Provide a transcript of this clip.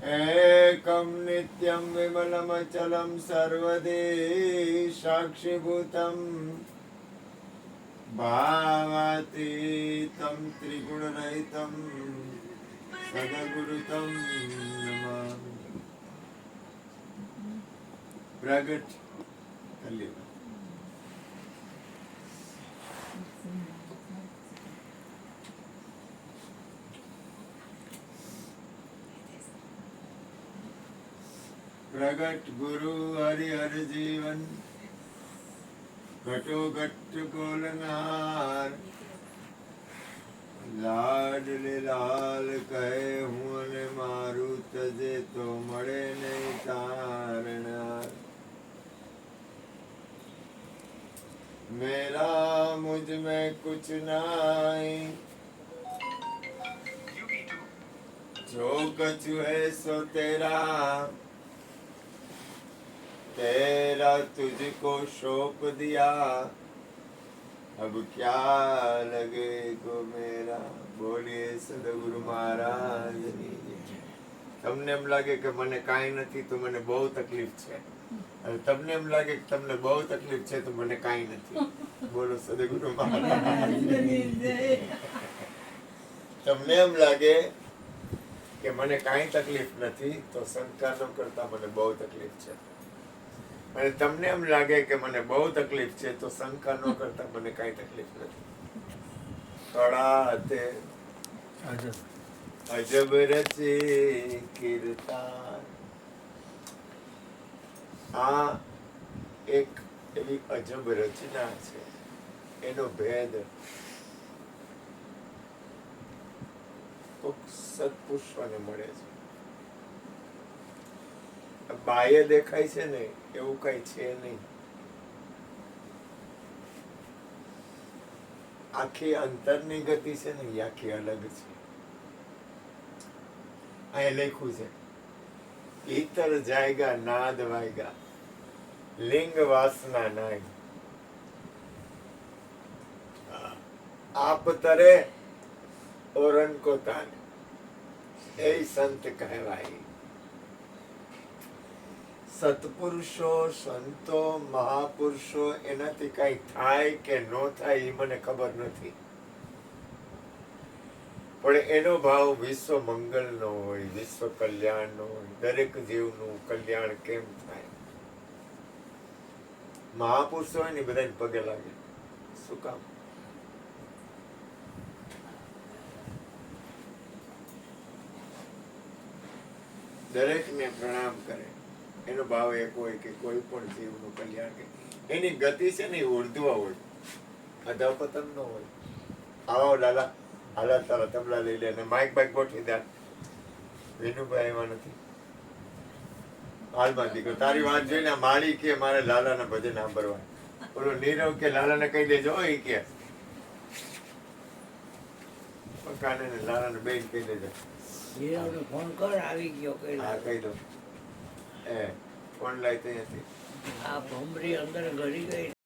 एकं नित्यं विमलमचलं सर्वදී साक्षिभूतं भावातीतं त्रिगुणरहितं सद्गुरुतं नमामि। प्रगट कलियुग प्रगट गुरु हरि हर जीवन घटो घट गोलनहार लाडले लाल कहे हूँ ने मारू तजे तो मरे नहीं तारनार। मेरा मुझ में कुछ नाई जो कछु है सो तेरा तेरा तुझको सौंप दिया अब क्या लगे को मेरा। बोलिए सदगुरु महाराज ની જય। તમને એમ લાગે કે મને કાંઈ નથી તો મને બહુ તકલીફ છે, અને તમને એમ લાગે કે તમને બહુ તકલીફ છે તો મને કાંઈ નથી। બોલો સદગુરુ મહારાજ ની જય। તમને એમ લાગે કે મને કાંઈ તકલીફ નથી તો શંકા ન કરતા મને બહુ તકલીફ છે, અને તમને એમ લાગે કે મને બહુ તકલીફ છે તો શંકા ન કરતા મને કાંઈ તકલીફ નથી। થોડા હાથે અજબ રચે કીર્તાન। આ એક એવી અજબ રચના છે, એનો ભેદ સત્પુરુષોને મળે છે। બાહ્ય દેખાય છે ને એવું કઈ છે નહીં। આખી અંતરની ગતિ છે ને એ આખી અલગ છે। અહીં લખ્યું છે ઈતર જાયગા નાદ વાયગા લિંગ વાસના નાય आप तरे औरन को तान ए संत कहवाई। સત્પુરુષો સંતો મહાપુરુષો એનાથી કઈ થાય કે ન થાય એ મને ખબર નથી, પણ એનો ભાવ વિશ્વ મંગલનો હોય, વિશ્વ કલ્યાણનો હોય, દરેક જીવનું કલ્યાણ કેમ થાય। મહાપુરુષો હોય ને બધાને પગે લાગે, શું કામ? દરેકને પ્રણામ કરે, એનો ભાવ એક હોય કે કોઈ પણ જીવનું કલ્યાણ કે એની ગતિ છે ને એ ઉર્ધ્વ હોય, અધપતન નો હોય। આવો લાલા હાલા તારા તબલા લઈ લે અને માઇક બાઇક ગોઠવી દે। વિનુભાઈ એમાં નથી, હાલમાં દીકરો તારી વાત જોઈને માળી કે મારે લાલાના ભજન સાંભળવા, ઓલો નીરવ કે લાલાને કહી દેજો એ કે પકાને લાલાને બેન કહી દેજો, ફોન કર આવી ગયો કઈ હા કહી દો એ ફોન લાવી ત્યાંથી આ ભમરી અંદર ગળી ગઈ।